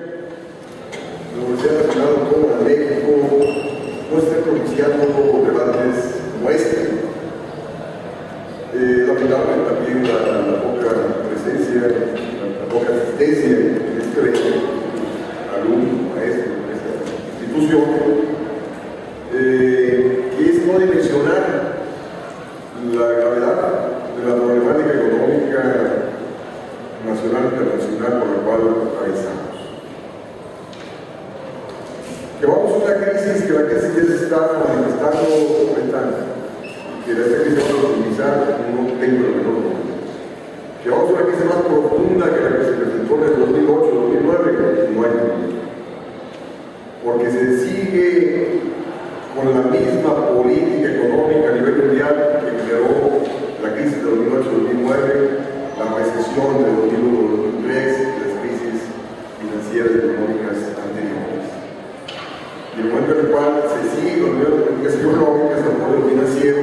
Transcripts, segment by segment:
la Universidad Nacional Autónoma de México no está propiciando debates como este. Lamentable también la poca presencia, la poca asistencia en este evento, alumnos, maestros de esta institución, que es no dimensionar la gravedad de la problemática económica nacional e internacional por la cual atravesamos. Llevamos una crisis que la crisis ya se está manifestando que la crisis vamos a optimizar, no tengo la menor duda. Llevamos una crisis más profunda que la que se presentó en el 2008-2009, no hay duda. Porque se sigue con la misma política económica a nivel mundial que generó la crisis de 2008-2009, la recesión de 2001-2003 y las crisis financieras y económicas anteriores. Y el momento en el cual se sigue con las políticas económicas, el modelo financiero,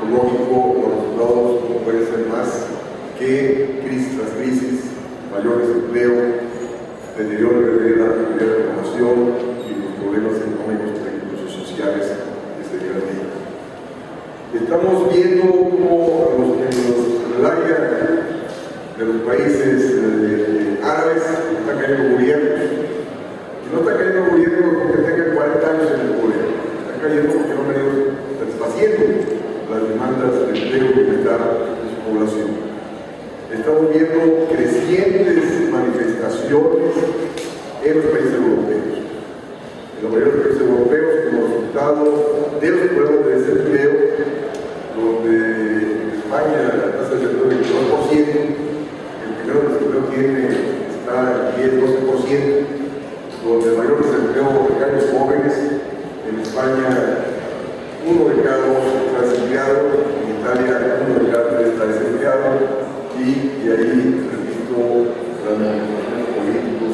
lógico, los resultados no pueden ser más que crisis tras crisis, mayor desempleo, deterioro de la población y los problemas económicos, políticos y sociales que se derivan de ello. Estamos viendo cómo en el área de los países árabes están cayendo gobiernos. Y no están cayendo gobiernos porque tengan 40 años en el poder, están cayendo porque no han venido satisfaciendo las demandas de empleo y bienestar de su población. Estamos viendo crecientes manifestaciones en los países europeos. En la mayoría de los países europeos, como resultado de los problemas de desempleo, donde en España la tasa de desempleo es del 22%, el primero desempleo está en 10-12%, donde el mayor desempleo recae en los jóvenes. En España, 1 de cada 2 está desempleado, en Italia 1 de cada 3 está desempleado, y ahí repito las manifestaciones políticos,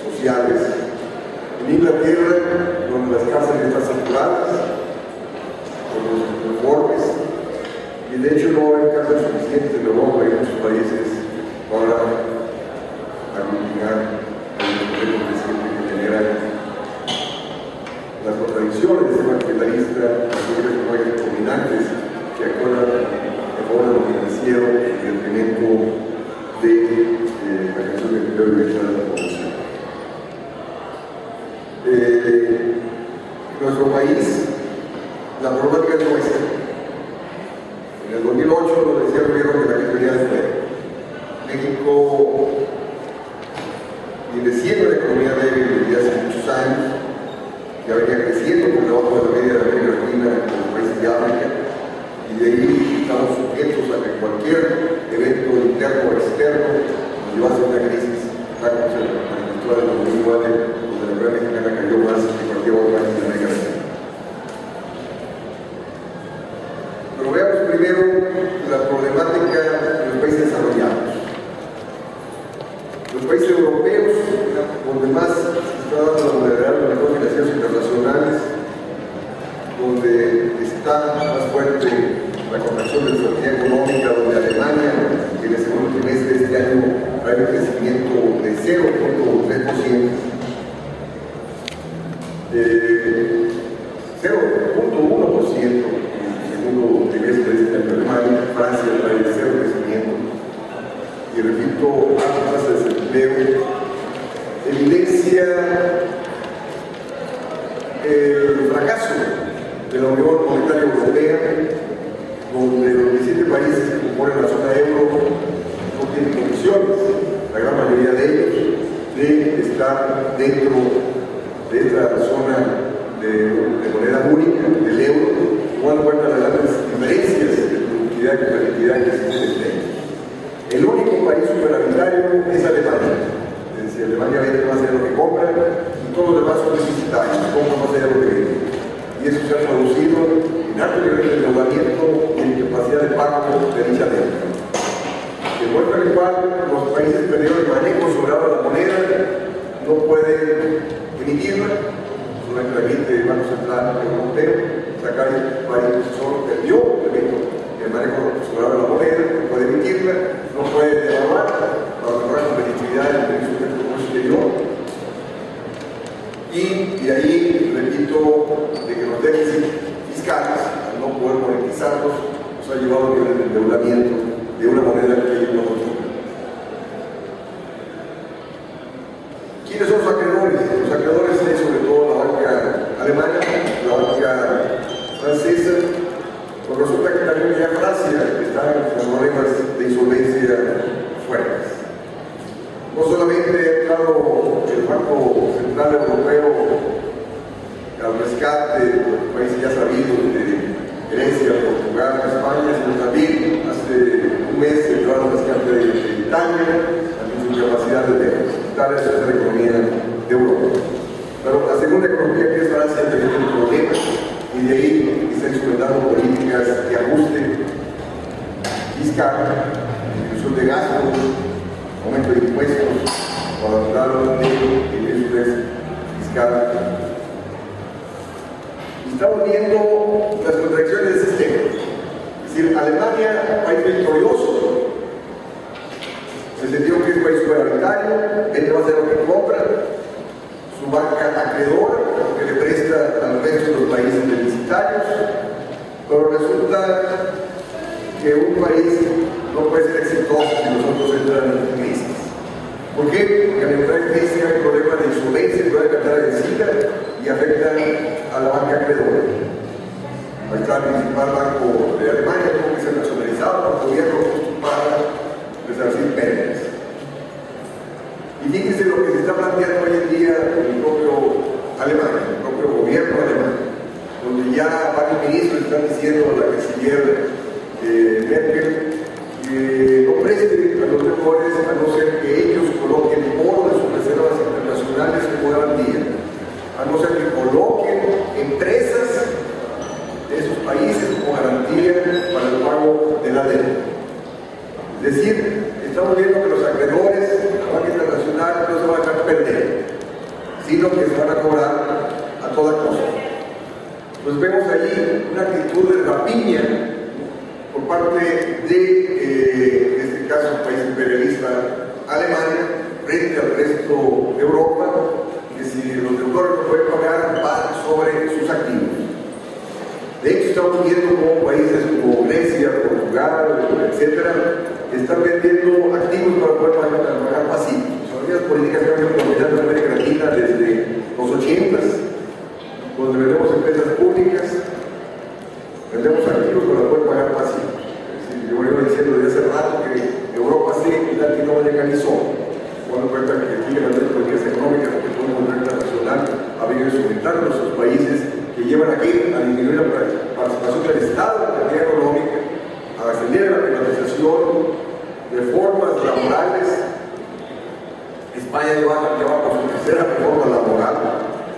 sociales. En Inglaterra, donde las cárceles están saturadas por los reformes, y de hecho no hay cárceles suficientes en Europa y en muchos países para aglutinar el problema que siempre generan las contradicciones del sistema capitalista, las leyes económicas dominantes que actúan a favor de lo financiero y el detrimento de la creación de empleo y bienestar de la población. En nuestro país, la problemática es nuestra. En el 2008 nos decía el gobierno que la crisis venía de fuera. México viene siendo la economía débil desde hace muchos años, ya venía creciendo por debajo de la media de América Latina en los países de África, y de ahí estamos sujetos a que cualquier evento interno o externo nos llevase a una crisis, tal como se manifestó en el 2009, donde la economía mexicana cayó más que cualquier otro país de América Latina. Pero veamos primero la problemática de los países desarrollados. Los países europeos, donde más se está dando la modernidad de los mercados financieros internacionales, donde está más fuerte la contracción de su actividad económica, donde Alemania en el segundo trimestre de este año trae un crecimiento de 0.3%, 0.1% en el segundo trimestre de este año Alemania, Francia trae 0 crecimiento, y repito, alta tasa de desempleo, evidencia el fracaso de la Unión Monetaria Europea, donde los 17 países que componen la zona euro no tienen condiciones, la gran mayoría de ellos, de estar dentro de esta zona de moneda única, del euro, tomando en cuenta las grandes diferencias de productividad y competitividad que existen entre ellos. El único país superavitario es Alemania. Es decir, Alemania vende más allá de lo que compra y todos los demás son deficitarios, compran más allá de lo que venden. Y eso se ha traducido en alto nivel de endeudamiento y en incapacidad de pago de dicha deuda. De modo en el cual los países perdieron el manejo sobre la moneda, no pueden emitirla, solamente la emite el Banco Central Europeo, sacar el país solo perdió el manejo sobre la moneda, no puede emitirla, no puede devaluar para mejorar la competitividad del servicio de comercio exterior, desestabilizarlos nos ha llevado a niveles de endeudamiento de una moneda que ellos no controlan. ¿Quiénes son los acreedores? Los acreedores es sobre todo la banca alemana, la banca francesa. Pues resulta que también ya Francia está en problemas de insolvencia fuertes. No solamente ha entrado el Banco Central Europeo al rescate de los países ya sabidos de Grecia, Portugal, España, sino también hace un mes entraron al rescate de Italia, también su capacidad de rescatar a la economía de Europa. Pero la segunda economía, que es Francia, tiene un problema, y de ahí está instrumentando políticas de ajuste fiscal, disminución de gastos, aumento de impuestos, para dar un déficit fiscal. Estamos viendo las contradicciones del sistema. Es decir, Alemania, país victorioso, se entendió que es un país superavitario, vende va a hacer lo que compra, su banca acreedora, que le presta al resto de los países deficitarios, pero resulta que un país no puede ser exitoso si nosotros entramos en crisis. ¿Por qué? Porque al entrar en crisis hay problemas de insolvencia, puede cantar de vencida y afecta a la banca acreedora. Ahí está el principal banco de Alemania, tuvo que ser nacionalizado por el gobierno para resarcir pérdidas. Y fíjense lo que se está planteando hoy en día en el propio Alemania, el propio gobierno alemán, donde ya varios ministros están diciendo a la canciller Merkel que no preste a los mejores a no ser que ellos coloquen oro de sus reservas internacionales como garantía, a no ser que coloquen empresas de esos países como garantía para el pago de la deuda. Es decir, estamos viendo que los acreedores, la banca internacional, no se van a dejar perder, sino que se van a cobrar a toda costa. Pues vemos ahí una actitud de rapiña por parte de, en este caso, el país imperialista Alemania, frente al resto de Europa, que si los deudores no pueden pagar, van sobre sus activos. De hecho, estamos viendo como países como Grecia, Portugal, etcétera, están vendiendo activos para poder pagar pasivos. Son las políticas que han habido en América Latina desde los 80s, donde vendemos empresas públicas, vendemos activos para poder pagar pasivos. Es decir, yo vengo diciendo desde hace rato que Europa se latinoamericanizó, cuando cuenta que aquí las políticas económicas que el Fondo Monetario Internacional ha venido instrumentando a esos países que llevan aquí a disminuir la participación del Estado en la actividad económica, a ascender a la privatización, reformas laborales. España lleva por su tercera reforma laboral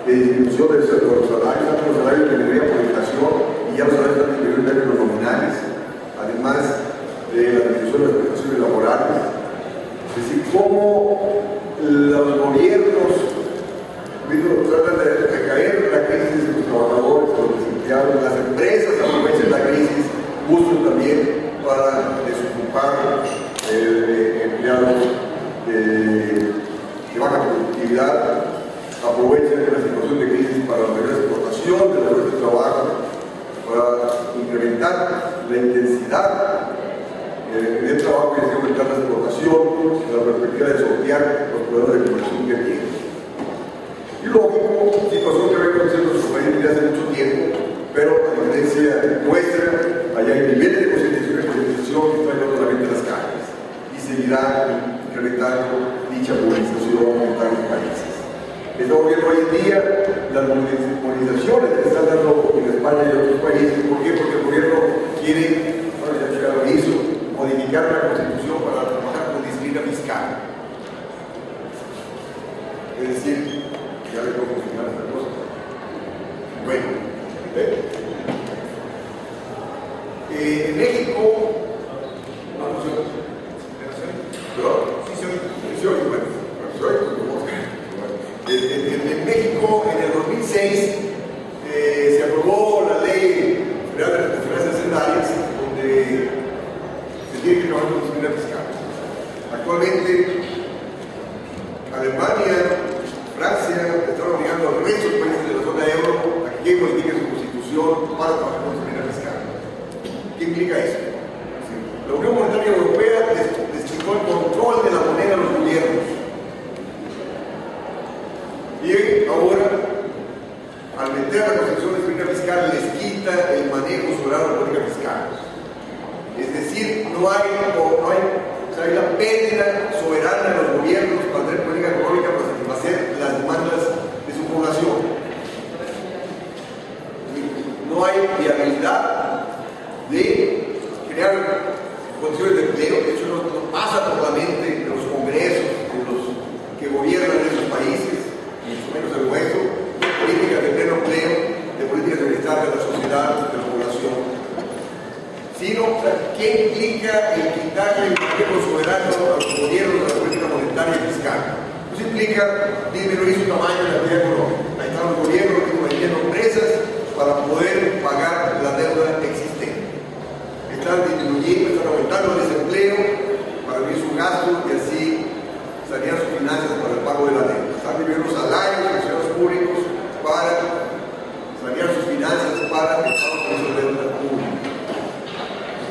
de disminución de los salarios, tanto los salarios que deberían por inflación y ya los salarios están disminuyendo en términos nominales, además de la disminución de las prestaciones laborales. Es decir, cómo los gobiernos tratan de recaer en la crisis de los trabajadores, de los desempleados, las empresas aprovechan la crisis, buscan también para desocupar empleados de baja productividad, aprovechan la situación de crisis para la mayor exportación de la fuerza de trabajo, para incrementar la intensidad del trabajo y así aumentar la exportación, la perspectiva de sortear los problemas de producción que tienen. Y lógico, situación que venimos haciendo en nuestro país desde hace mucho tiempo, pero a diferencia nuestra, allá hay niveles de concientización y politización que están llevando la gente a las calles y seguirá incrementando dicha movilización en varios países. Estamos viendo hoy en día las movilizaciones que están dando en España y en otros países. ¿Por qué? Porque el gobierno quiere, bueno, ya lo hizo, modificar la Constitución para trabajar con disciplina fiscal. Es decir, ya le puedo funcionar esta cosa. Bueno, en México, no sé, en México, en el 2006, se aprobó la Ley Federal de Responsabilidades Hacendarias, donde se tiene que trabajar con disciplina fiscal. Actualmente, Alemania, Francia, están obligando al resto de países de la zona euro a que modifiquen su constitución para trabajar con disciplina fiscal. ¿Qué implica eso? La Unión Monetaria Europea les quitó el control de la moneda a los gobiernos. Y ahora, al meter la Constitución de Disciplina Fiscal, les quita el manejo soberano de la política fiscal. Es decir, hay la pérdida soberana de los gobiernos para tener política económica para satisfacer las demandas de su población. No hay viabilidad de crear condiciones de empleo. De hecho, no pasa por la mente de los congresos de los que gobiernan en esos países, mucho menos el nuestro, de políticas de pleno empleo, de políticas de bienestar de la sociedad, de la población. Sino, ¿qué implica el quitarle el manejo soberano a los gobiernos de la política monetaria y fiscal? Pues implica disminuir su tamaño en la actividad económica. Ahí están los gobiernos vendiendo empresas para poder pagar la deuda existente. Están disminuyendo, están aumentando el desempleo para abrir su gasto y así sanear sus finanzas para el pago de la deuda. Están disminuyendo los salarios de los funcionarios públicos para sanear sus finanzas para el pago de su deuda pública.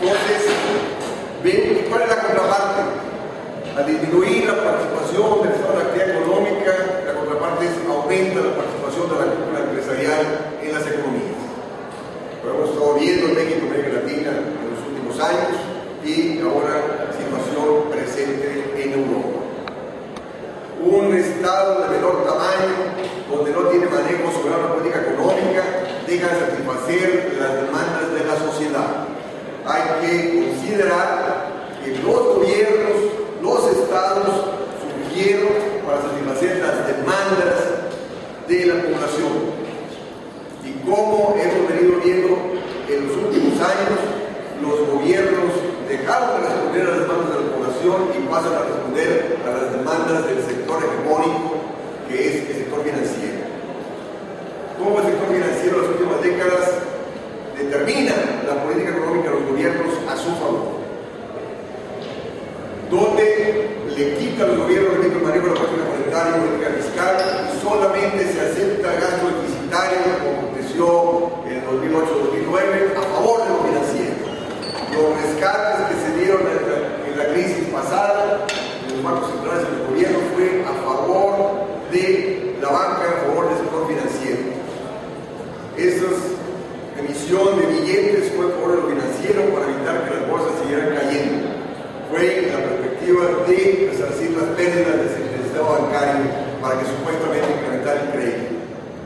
Entonces, ¿ven cuál es la contraparte? Al disminuir la participación del Estado en la actividad económica, la contraparte es aumenta la participación de la cúpula empresarial en las economías. Lo hemos estado viendo en México y América Latina en los últimos años y ahora situación presente en Europa. Un Estado de menor tamaño, donde no tiene manejo sobre la política económica, deja de satisfacer las demandas de la sociedad. Hay que considerar que los gobiernos, los estados surgieron para satisfacer las demandas de la población. Y como hemos venido viendo en los últimos años, los gobiernos dejaron de responder a las demandas de la población y pasan a responder a las demandas del sector hegemónico, que es el sector financiero. Como el sector financiero en las últimas décadas determina la política económica de los gobiernos a su favor, donde le quita a los gobiernos el manejo de la política monetaria y política fiscal y solamente se acepta gasto deficitario como aconteció en el 2008-2009 a favor de lo financiero. Los rescates que se dieron en la crisis pasada en los bancos centrales de los gobiernos fue a favor de la banca, a favor del sector financiero. Esa emisión de billetes fue a favor de lo financiero para evitar que las bolsas siguieran cayendo. Fue la perspectiva de resarcir las pérdidas del sistema bancario para que supuestamente incrementara el crédito.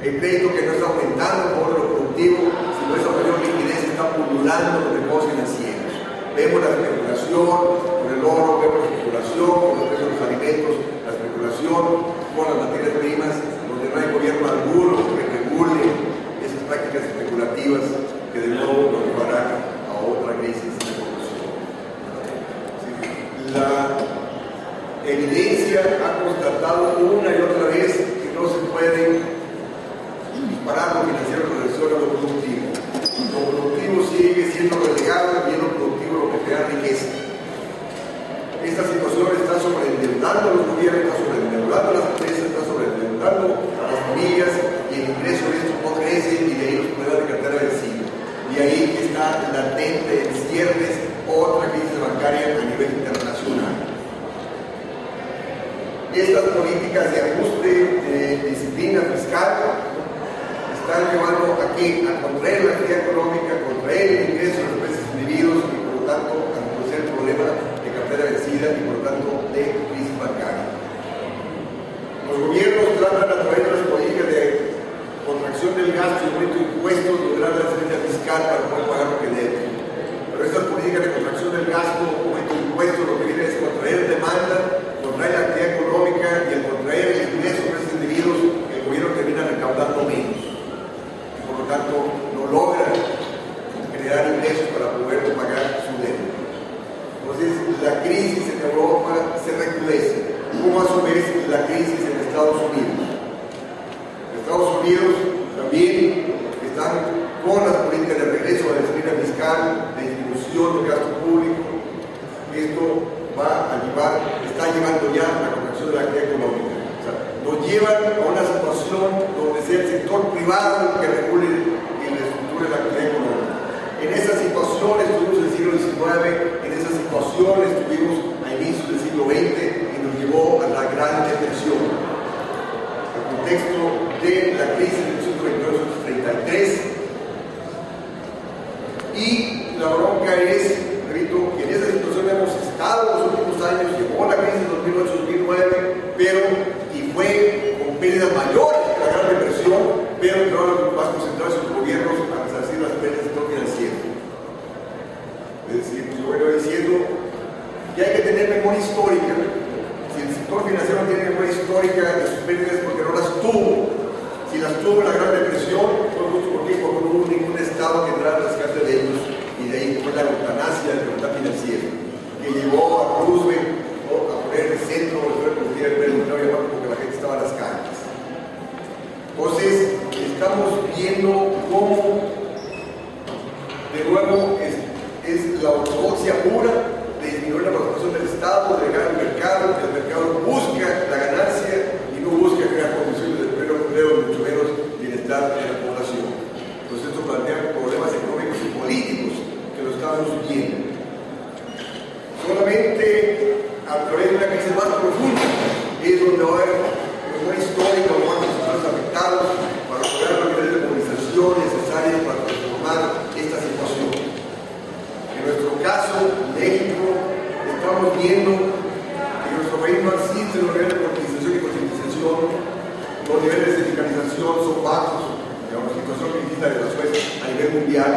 El crédito que no está aumentando por lo productivo, sino esa mayor liquidez está pululando los mercados financieros. Vemos la especulación con el oro, vemos la especulación con los precios de los alimentos, la especulación con las materias primas, donde no hay gobierno alguno que regule esas prácticas especulativas que de nuevo nos llevarán a otra crisis de corrupción. La evidencia ha constatado una y otra vez que no se puede disparar lo financiero con relación a lo productivo. Lo productivo sigue siendo relegado y es lo productivo lo que crea riqueza. Esta situación está sobreendeudando a los gobiernos, está sobreendeudando a las empresas, está sobreendeudando a las familias y el ingreso de esto no crece y de ahí los problemas de cartera vencida. Y ahí está latente en ciernes otra crisis bancaria a nivel internacional. Estas políticas de ajuste de disciplina fiscal están llevando aquí a contraer la actividad económica, a contraer el ingreso de los propios individuos y por lo tanto a reducir el problema de cartera vencida y por lo tanto de crisis bancaria. Los gobiernos tratan a través de las políticas de contracción del gasto y aumento de impuestos lograr la eficiencia fiscal para poder pagar lo que deben. Pero estas políticas de contracción del gasto, aumento de impuestos, lo que viene es contraer demanda, contraer la actividad económica y al contraer el ingreso de esos individuos, el gobierno termina recaudando menos. Por lo tanto, no logra generar ingresos para poder pagar su deuda. Entonces, la crisis en Europa se recrudece, como a su vez la crisis en Estados Unidos. Estados Unidos también están con las políticas de regreso a la disciplina fiscal, de disminución del gasto público. Esto está llevando ya a la contracción de la actividad económica. O sea, nos llevan a una situación donde sea el sector privado el que regule y reestructure la actividad económica. En esa situación estuvimos XIX, en esa situación estuvimos a inicios del siglo XX y nos llevó a la Gran Depresión. El contexto de la crisis de 1929-1933. Y la bronca es, repito, que en esa situación hemos estado en los últimos años, llegó la crisis de 2008-2009, pero, y fue con pérdidas mayores que la Gran Depresión, pero entraron más concentrados en los gobiernos a resarcir las pérdidas del sector financiero. Es decir, yo vengo diciendo que hay que tener memoria histórica. Si el sector financiero no tiene memoria histórica de sus pérdidas, porque no las tuvo. Si las tuvo en la Gran Depresión, fue justo porque no hubo ningún Estado que entrara a rescate de ellos, y de ahí fue la eutanasia de la libertad financiera, que llevó a Roosevelt a poner el centro de la política del porque la gente estaba en las calles. Entonces, estamos viendo cómo, de nuevo, es la ortodoxia pura de disminuir la participación del Estado, de llegar al mercado, que el mercado busca la ganancia y no busca crear condiciones de empleo, mucho menos bienestar de la población. Entonces esto plantea problemas económicos y políticos que lo estamos viendo. Solamente a través de una crisis más profunda es donde va a haber una histórica o más sectores afectados para lograr los niveles de movilización necesarios para transformar esta situación. En nuestro caso, México, estamos viendo que en nuestro país no existen los niveles de movilización y concientización. Los niveles de sindicalización son bajos, digamos, la situación que existe de la Suecia a nivel mundial,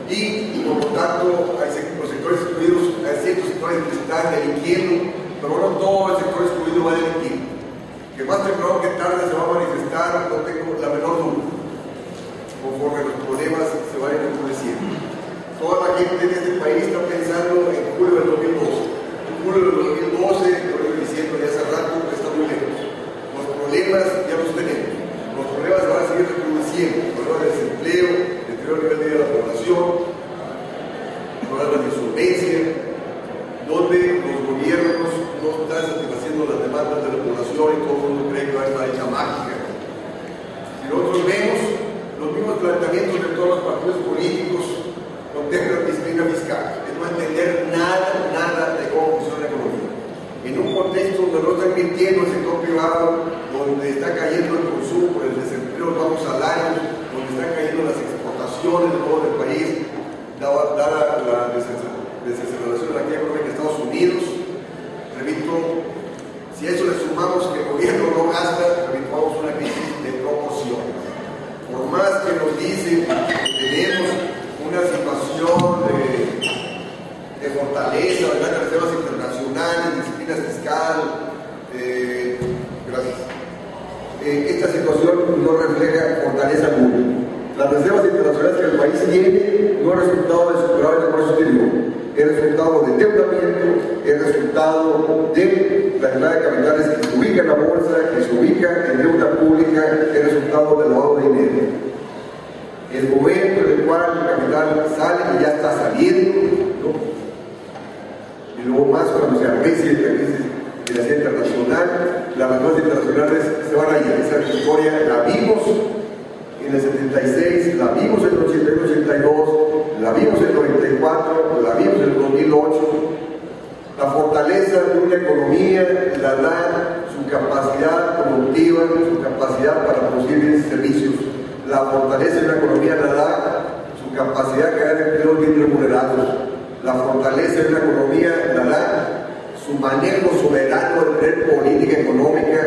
y por lo tanto hay los sectores excluidos, hay ciertos sectores que están delinquiendo, pero no todo el sector excluido va a delinquir. Que más temprano que tarde se va a manifestar, no tengo la menor duda, conforme los problemas se vayan endureciendo. Toda la gente en este país está pensando en julio del 2012. En julio del 2012, lo estoy diciendo ya hace rato, está muy lejos. Los problemas ya los tenemos. Los problemas se van a seguir reproduciendo. Problemas de desempleo, deterioro nivel de vida de la población, problemas de insolvencia, donde los gobiernos no están satisfaciendo las demandas de la población y todo el mundo cree que va a estar hecha mágica. Si nosotros vemos los mismos planteamientos de todos los partidos políticos, contemplan disciplina fiscal, es no entender nada de cómo funciona la economía. En un contexto donde no está invirtiendo el sector privado, donde está cayendo el consumo, el desempleo, los bajos salarios, donde están cayendo las exportaciones de todo el país, dada la desaceleración de la actividad económica de Estados Unidos. Repito, si a eso le sumamos que el gobierno no gasta, habituamos una crisis de proporciones. Por más que nos dicen que tenemos una situación de fortaleza, de grandes reservas internacionales, disciplina fiscal, gracias. Esta situación no refleja fortaleza alguna. Las reservas internacionales que el país tiene no es resultado de superar el comercio exterior, es resultado de endeudamiento, es resultado de la entrada de capitales que se ubica en la bolsa, que se ubica en deuda pública, es resultado del lavado de dinero. El momento en el cual el capital sale y ya está saliendo, ¿no? Y luego más cuando se arrecie la crisis financiera internacional, las reservas internacionales se van a ir. Esa historia la vimos en el 76, la vimos en el 81-82, la vimos en el 94, la vimos en el 2008. La fortaleza de una economía la da su capacidad productiva, su capacidad para producir bienes y servicios. La fortaleza de una economía la da su capacidad de crear empleos bien remunerados. La fortaleza de una economía la da su manejo soberano de tener política económica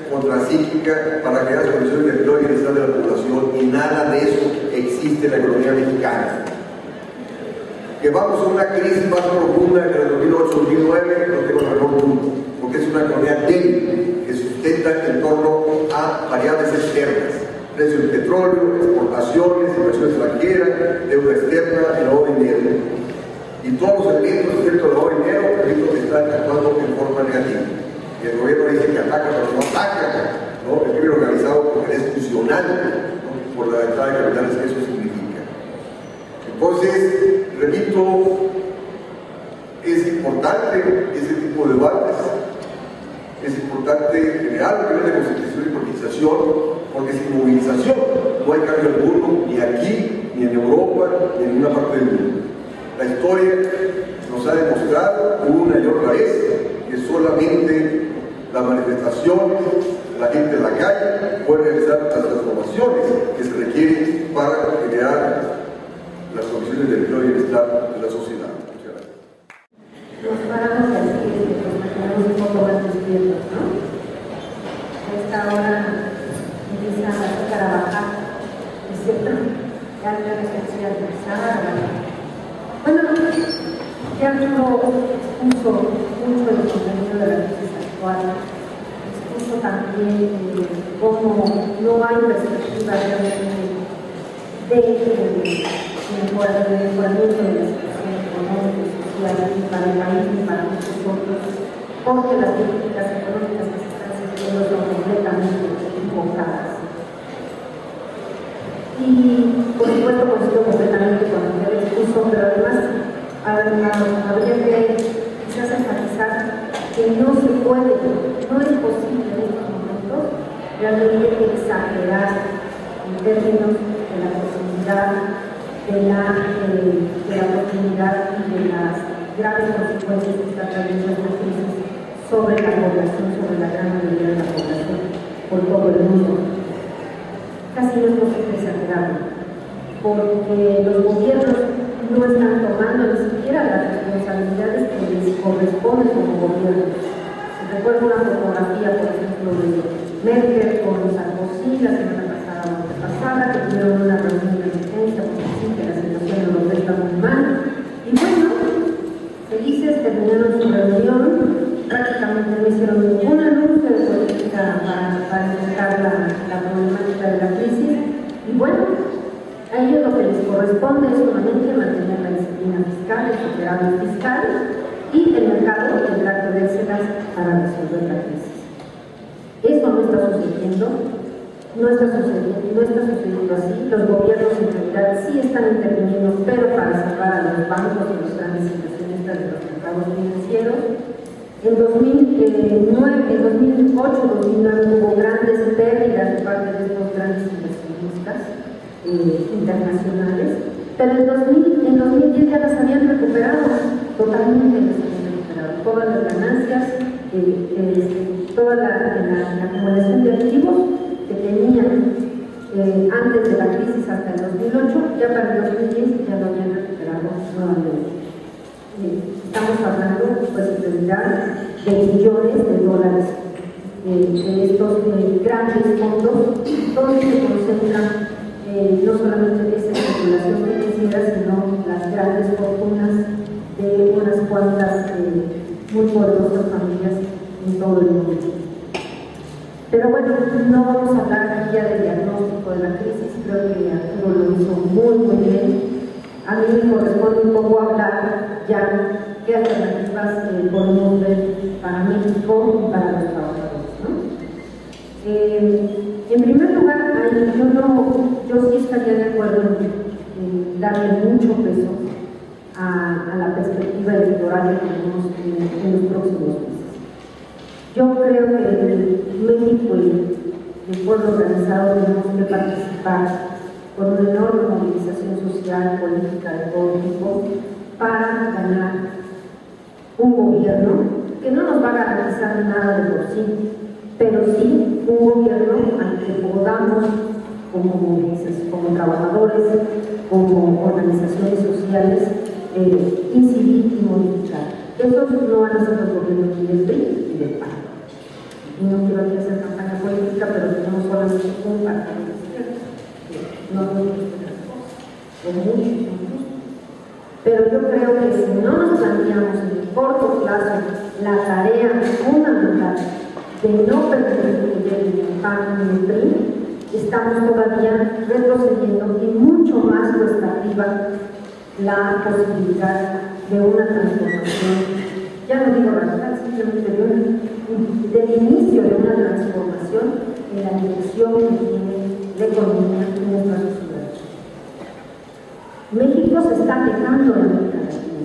contracíclica para crear condiciones de empleo y bienestar de la población, y nada de eso existe en la economía mexicana. Que vamos a una crisis más profunda que en el 2008-2009, no tengo la menor duda, porque es una economía débil que sustenta en torno a variables externas: precio del petróleo, exportaciones, inversión extranjera, deuda externa, el lavado de dinero. Y todos los elementos respecto al lavado de dinero, están actuando en forma negativa. Y el gobierno dice que ataca, pero no ataca, ¿no? El crimen organizado porque es funcional, ¿no? Por la entrada de capitales que eso significa. Entonces, repito, es importante ese tipo de debates, es importante generar un nivel de concientización y politización, porque sin movilización no hay cambio alguno, ni aquí, ni en Europa, ni en ninguna parte del mundo. La historia nos ha demostrado una y otra vez que solamente la manifestación, la gente en la calle puede realizar las transformaciones que se requieren para generar las condiciones de empleo y bienestar de la sociedad. Muchas gracias. Nos paramos así, nos mantenemos un poco más despiertos, ¿no? A esta hora empieza a tocar a bajar, ¿es cierto? Ya la emergencia empezada. Bueno, ya no expuso mucho el contenido de la crisis actual, expuso también cómo no hay perspectiva realmente de mejoramiento de la situación económica y social ni para el país ni para muchos otros, porque las políticas económicas que se están haciendo son completamente equivocadas. Y por supuesto coincido completamente con lo que él expuso, pero además habría que quizás enfatizar que no se puede, no es posible en estos momentos realmente exagerar en términos de la posibilidad de la profundidad y de las graves consecuencias que está trayendo esta crisis sobre la población, sobre la gran mayoría de la población por todo el mundo. Casi no es posible exagerarlo, porque los gobiernos no están tomando ni siquiera las responsabilidades que les corresponden como gobiernos. Se recuerda una fotografía, por ejemplo, de Merkel con Sarkozy la semana pasada, que tuvieron una reunión de emergencia porque sí que la situación europea está muy mal. Y bueno, felices terminaron su reunión, prácticamente no hicieron ningún anuncio de política para enfrentar la problemática de la crisis. Y bueno, a ellos lo que les corresponde es solamente mantener la disciplina fiscal, el superávit fiscal, y el mercado tendrá que dárselas para resolver la crisis. Eso no está sucediendo. No está sucediendo así. Los gobiernos en realidad sí están interviniendo, pero para salvar a los bancos y los grandes inversionistas de los mercados financieros. En 2008-2009 hubo grandes pérdidas de parte de estos grandes inversionistas internacionales, pero en 2010 ya las habían recuperado, totalmente las habían recuperado. Todas las ganancias, toda la acumulación de activos que tenían antes de la crisis hasta el 2008, ya para el 2010 ya lo habían recuperado nuevamente. Estamos hablando, pues, en realidad, de billones de dólares de estos grandes fondos, donde se concentran no solamente esa especulación financiera, sino las grandes fortunas de unas cuantas muy poderosas familias en todo el mundo. Pero bueno, no vamos a hablar aquí ya del diagnóstico de la crisis, creo que Arturo lo hizo muy bien. A mí me corresponde un poco hablar ya qué alternativas podemos ver para México y para los trabajadores, ¿no? En primer lugar, yo sí estaría de acuerdo en darle mucho peso a la perspectiva electoral que tenemos en los próximos meses. Yo creo que México y el pueblo organizado tenemos que participar con una enorme movilización social, política de todo tipo, para ganar un gobierno que no nos va a garantizar nada de por sí, pero sí un gobierno al que podamos, como trabajadores, como organizaciones sociales, incidir y modificar. Esos no van a ser los gobiernos ni del PRI ni del PAN. Y no quiero aquí hacer campaña política, pero tenemos solamente un partido de izquierda. No muchos de las cosas, o muchos, pero yo creo que si no nos planteamos en el corto plazo la tarea fundamental de no permitir que llegue el PAN ni el PRI, estamos todavía retrocediendo y mucho más cuesta arriba la posibilidad de una transformación, ya no digo radical, simplemente del inicio de una transformación en la dirección que tiene la economía en nuestra sociedad. México se está quejando de América Latina.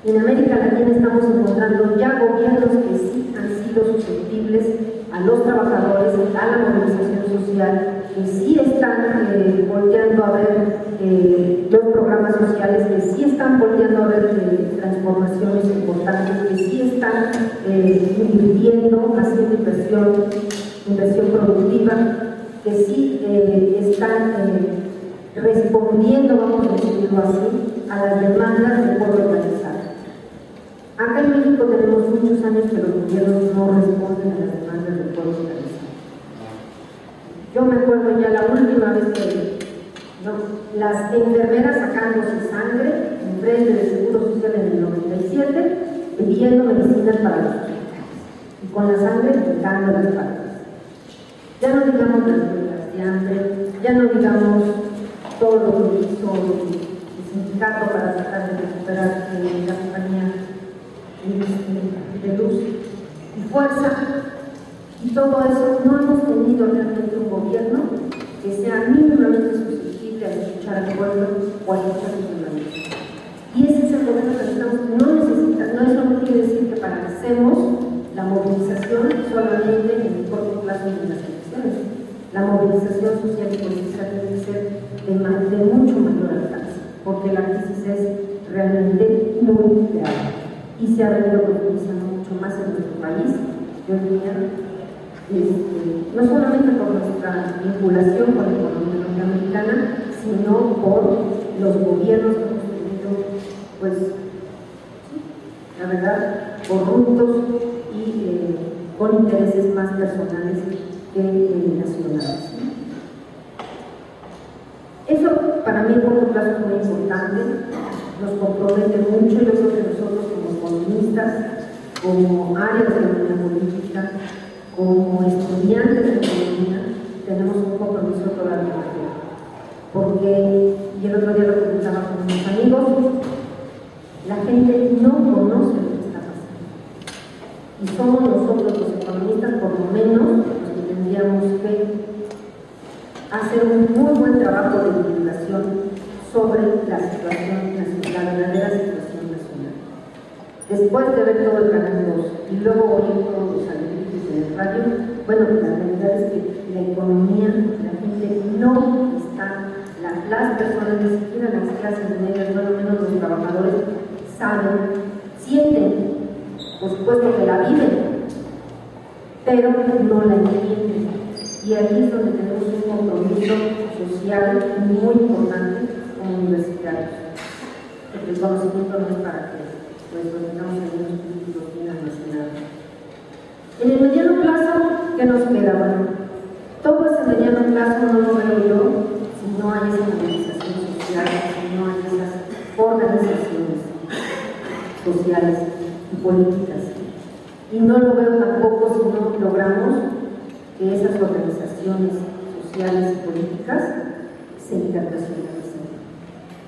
En América Latina estamos encontrando ya gobiernos que sí han sido susceptibles a los trabajadores, a la movilización social, que sí están volteando a ver los programas sociales, que sí están están volviendo a ver transformaciones importantes, que sí están invirtiendo, haciendo inversión productiva, que sí están respondiendo, vamos a decirlo así, a las demandas del pueblo organizado. Acá en México tenemos muchos años que los gobiernos no responden a las demandas del pueblo organizado. Yo me acuerdo ya la última vez que las enfermeras sacándose sangre en frente del Seguro Social en el 97, pidiendo medicinas para los hospitales y con la sangre quitando las partes. Ya no digamos las huelgas de hambre, ya no digamos todo lo que hizo el sindicato para tratar de recuperar la compañía de luz y fuerza, y todo eso. No hemos tenido realmente un gobierno que sea mínimamente susceptible a escuchar al pueblo o a escuchar a los ciudadanos. Y ese es el gobierno que necesitamos. Eso no quiere decir que paralicemos la movilización solamente en el corto plazo de las elecciones. La movilización social y política tiene que ser de mucho mayor alcance, porque la crisis es realmente muy grave y se ha venido profundizando mucho más en nuestro país, yo diría, no solamente por nuestra vinculación con la economía norteamericana, sino por los gobiernos que hemos tenido, pues, la verdad, corruptos y con intereses más personales que nacionales. Eso para mí, por un plazo, es muy importante, nos compromete mucho. Yo creo que nosotros, como economistas, como áreas de la economía política, como estudiantes de economía, tenemos un compromiso todavía mayor. Porque, y el otro día lo comentaba con unos amigos, la gente no conoce lo que está pasando. Y somos nosotros, los economistas, por lo menos, los que tendríamos que hacer un muy buen trabajo de divulgación sobre la situación nacional, la verdadera situación nacional. Después de ver todo el Canal 2 y luego oír todos los análisis en el radio, bueno, la realidad es que la economía, la gente no está, las personas, ni siquiera las clases medias, no lo menos los trabajadores, saben, sienten, por supuesto que la viven, pero no la entienden. Y aquí es donde tenemos un compromiso social muy importante como universitarios. Porque el conocimiento no es para que pues, lo tengamos en unos políticos bien almacenados. En el mediano plazo, ¿qué nos queda? Bueno, todo ese mediano plazo no lo veo yo si no hay esa movilización social, si no hay esas organizaciones sociales y políticas. Y no lo veo tampoco si no logramos que esas organizaciones sociales y políticas se internacionalicen.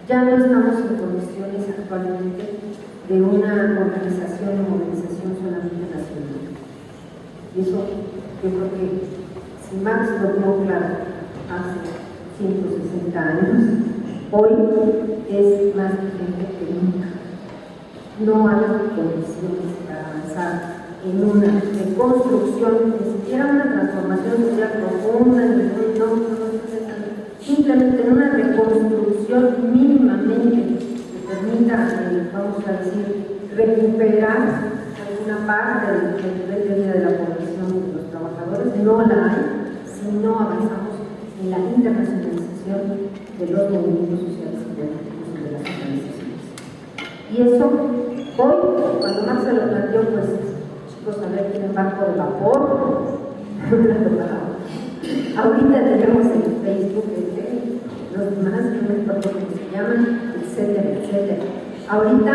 Ya no estamos en condiciones actualmente de una organización o movilización solamente nacional. Y eso yo creo que si Marx lo tuvo claro hace 160 años, hoy es más vigente que nunca. No hay condiciones para avanzar en una reconstrucción, ni siquiera una transformación social profunda, simplemente en una reconstrucción mínimamente que permita, vamos a decir, recuperar alguna parte del nivel de vida de la población de los trabajadores. No la hay si no avanzamos en la internacionalización de los movimientos sociales y políticos y de las organizaciones. Y eso, hoy, cuando Marx se lo planteó, pues, a ver, tienen barco de vapor. Ahorita tenemos en Facebook los demás, no me acuerdo cómo se llaman, etcétera, etcétera. Ahorita,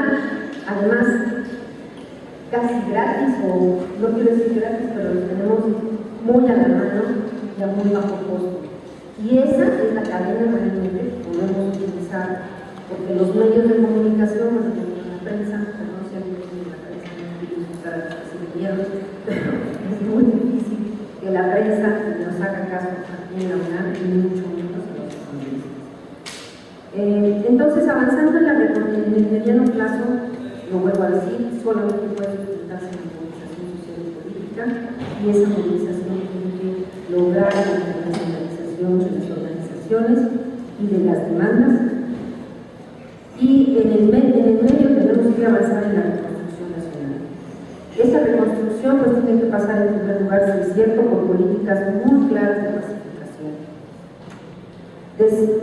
además, casi gratis, o no quiero decir gratis, pero los tenemos muy a la mano y a muy bajo costo. Y esa es la cadena realmente que podemos utilizar, porque los medios de comunicación, la prensa, no sé si la prensa no quiere usar, pero es muy difícil que la prensa nos haga caso aquí en la UNAM y mucho menos a los economistas. Entonces, avanzando en el mediano plazo, lo vuelvo a decir, solamente puede sustentarse en la movilización social y política, y esa movilización tiene que lograr la internacionalización de las organizaciones y de las demandas. Y el medio tenemos que avanzar en la reconstrucción nacional. Esa reconstrucción pues tiene que pasar en primer lugar, si es cierto, por políticas muy claras de pacificación.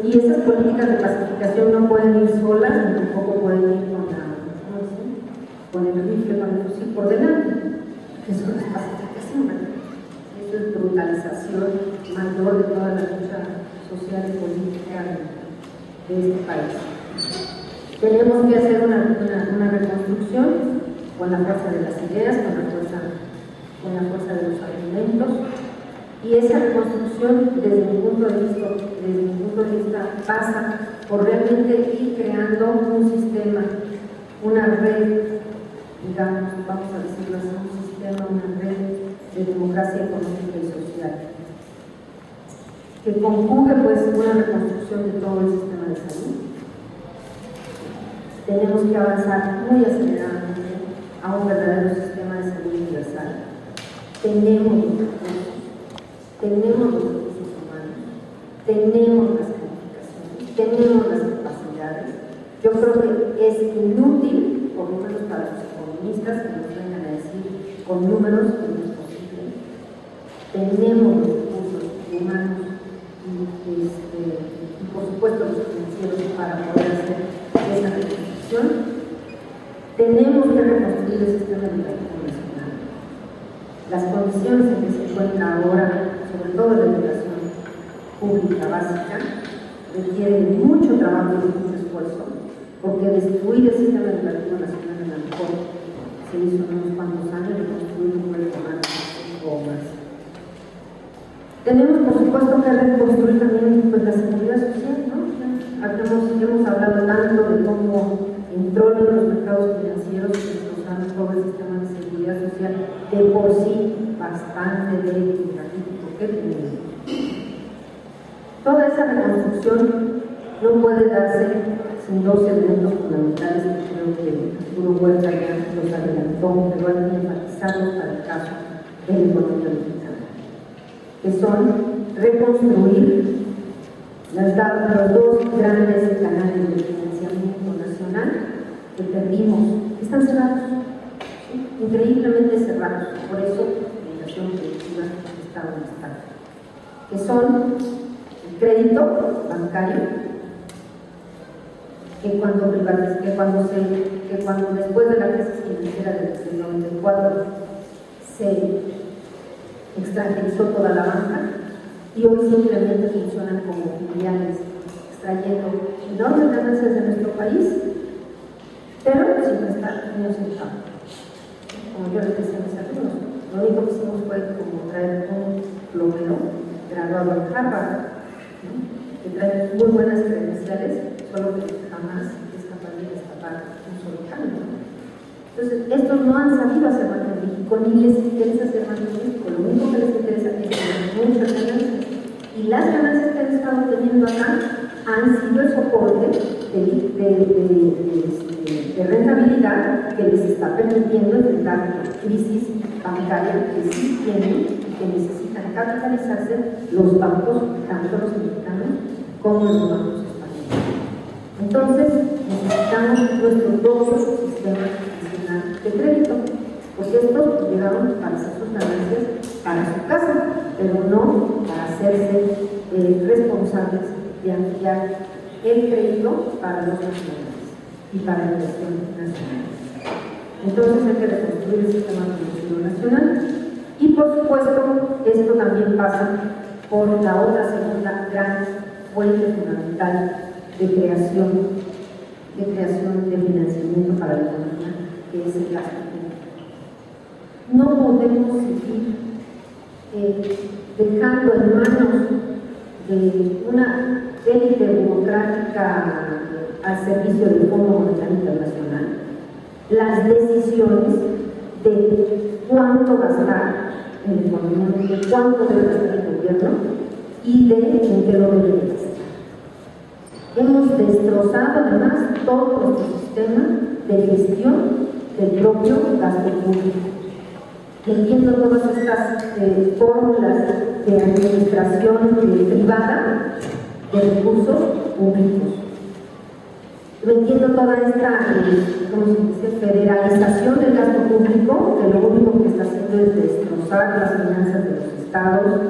Y esas políticas de pacificación no pueden ir solas, ni tampoco pueden ir con el rifle, con el fusil por delante. Eso no es pacificación, ¿verdad? Eso es brutalización mayor de toda la lucha social y política de este país. Tenemos que hacer una reconstrucción con la fuerza de las ideas, con la fuerza de los argumentos, y esa reconstrucción desde mi punto de vista pasa por realmente ir creando un sistema, una red, digamos, vamos a decirlo así, un sistema, una red de democracia económica y social que conjugue pues una reconstrucción de todo el sistema de salud. Tenemos que avanzar muy aceleradamente a un verdadero sistema de salud universal. Tenemos los recursos humanos, tenemos las calificaciones, tenemos las capacidades. Yo creo que es inútil, por lo menos para los economistas, que nos vengan a decir con números que no es posible. Tenemos los recursos humanos y por supuesto los financieros para poder hacer esa reconstrucción. Tenemos que reconstruir el sistema educativo nacional. Las condiciones en que se encuentra ahora, sobre todo la educación pública básica, requieren mucho trabajo y mucho esfuerzo, porque destruir el sistema educativo nacional a lo mejor se hizo en unos cuantos años, reconstruir un pueblo más o más. Tenemos, por supuesto, que reconstruir también pues, la seguridad social, ¿no? Hemos hablado tanto de cómo entró en los mercados financieros y destrozaron todo el sistema de seguridad social, de por sí bastante débil y raquítico que tenemos. Toda esa reconstrucción no puede darse sin dos elementos fundamentales que creo que Arturo Huerta ya los adelantó, pero hay que enfatizarlos para el caso de la economía mexicana, que son reconstruir los dos grandes canales de financiamiento nacional que perdimos, están cerrados, ¿sí? Increíblemente cerrados, por eso la inversión productiva está donde está, que son el crédito bancario, que cuando después de la crisis financiera del 94 se extranjerizó toda la banca y hoy simplemente funcionan como filiales, extrayendo enormes ganancias de nuestro país, pero sin prestar ni un centavo. Como yo les decía a mis alumnos, lo único que hicimos fue como traer un plomero graduado en Harvard, ¿no? Que trae muy buenas credenciales, solo que jamás es capaz de destapar un solo cambio. Entonces, estos no han sabido hacer más en México, ni les interesa hacer más en México. Lo único que les interesa es tener muchas ganancias. Y las ganancias que han estado teniendo acá han sido el soporte de rentabilidad que les está permitiendo enfrentar la crisis bancaria que sí tienen y que necesitan capitalizarse los bancos, tanto los mexicanos como los bancos españoles. Entonces, necesitamos nuestro propio sistema nacional de crédito, porque estos llegaron para hacer sus ganancias para su casa, pero no para hacerse responsables de ampliar el crédito para los nacionales y para la inversión nacional. Entonces hay que reconstruir el sistema financiero nacional y por supuesto esto también pasa por la otra segunda gran fuente fundamental de creación de financiamiento para la economía, que es el gasto público. No podemos seguir dejando en manos de una élite democrática al servicio del Fondo Monetario Internacional las decisiones de cuánto gastar en la economía, de cuánto debe gastar el gobierno y de en qué lo debe gastar. Hemos destrozado además todo nuestro sistema de gestión del propio gasto público, teniendo todas estas fórmulas de administración privada de recursos públicos. metiendo toda esta ¿cómo se dice? Federalización del gasto público, que lo único que está haciendo es destrozar las finanzas de los estados,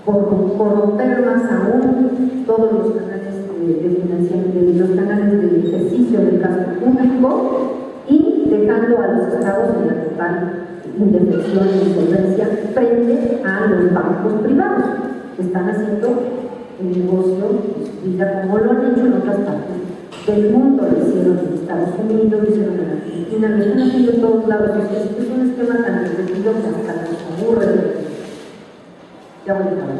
corromper más aún todos los canales de financiamiento, los canales de ejercicio del gasto público, y dejando a los estados en la total indefensión e insolvencia frente a los bancos privados, que están haciendo el negocio de su vida, como lo han hecho en otras partes del mundo. Lo hicieron en Estados Unidos, lo hicieron en Argentina, lo están haciendo en todos lados. Es un esquema tan repetido que hasta nos aburre. Ya voy a acabar.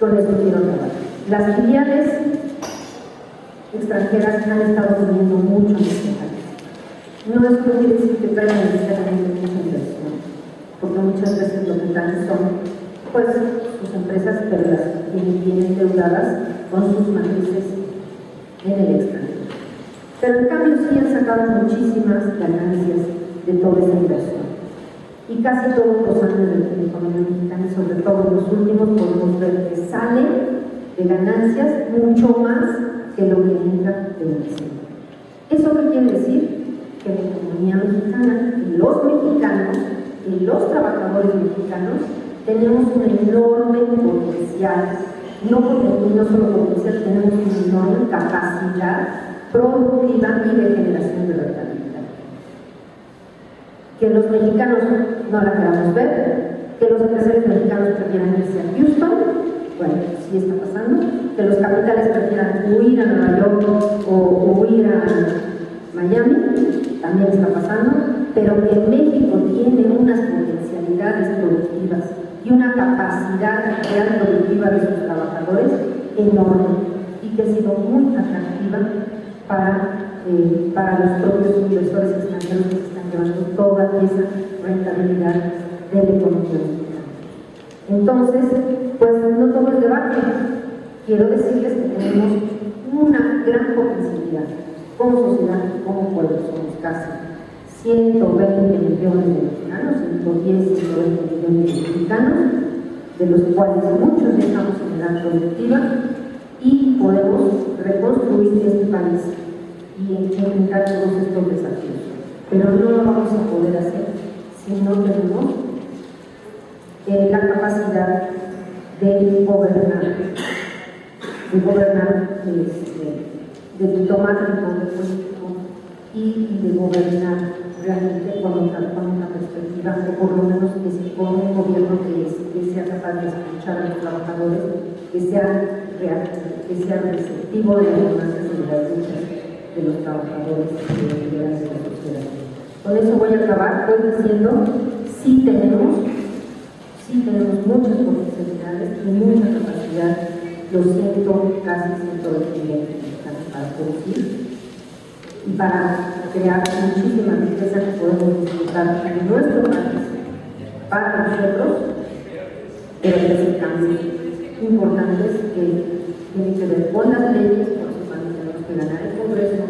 Con eso quiero acabar. Las filiales extranjeras han estado teniendo mucho en este país. No es que quiere decir que traigan necesariamente mucha inversión, porque muchas veces lo que traen son pues sus empresas, pero las tienen bien endeudadas con sus matrices en el extranjero. Pero en cambio sí han sacado muchísimas ganancias de toda esa inversión. Y casi todos los años de la economía mexicana, sobre todo en los últimos, podemos ver que sale de ganancias mucho más que lo que entra de inversión. ¿Eso qué quiere decir? Que la economía mexicana, y los mexicanos, y los trabajadores mexicanos, tenemos un enorme potencial, no solo potencial, tenemos una enorme capacidad productiva y de generación de rentabilidad. Que los mexicanos no la queramos ver, que los empresarios mexicanos prefieran irse a Houston, bueno, sí está pasando, que los capitales prefieran huir a Nueva York o huir a Miami, también está pasando, pero que México tiene unas potencialidades productivas y una capacidad real productiva de sus trabajadores enorme, y que ha sido muy atractiva para los propios inversores extranjeros que se están llevando toda esa rentabilidad de la economía mexicana. Entonces, pues no todo es debate. Quiero decirles que tenemos una gran potencialidad como sociedad, como pueblo. Somos casi 120 millones de mexicanos, 110, 120 millones de mexicanos, de los cuales muchos ya estamos en edad productiva, y podemos reconstruir este país y enfrentar todos estos desafíos. Pero no lo vamos a poder hacer si no tenemos la capacidad de gobernar, de tomar el poder político y de gobernar realmente con una perspectiva, o por lo menos que se pone un gobierno que sea capaz de escuchar a los trabajadores, que sea receptivo de las demandas y de las luchas de los trabajadores y de los líderes de la sociedad. Con eso voy a acabar. Voy diciendo, sí tenemos muchas potencialidades y mucha capacidad, casi 120 millones de mexicanos para producir y para crear muchísima riqueza que podemos disfrutar en nuestro país para nosotros, pero que hacen cambios importantes que tienen que ver con las leyes. Por eso también tenemos que ganar el Congreso,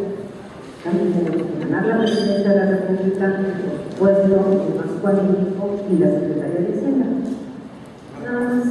también tenemos que ganar la Presidencia de la República, por supuesto, el Banco Olímpico y la Secretaría de Hacienda. Nada más,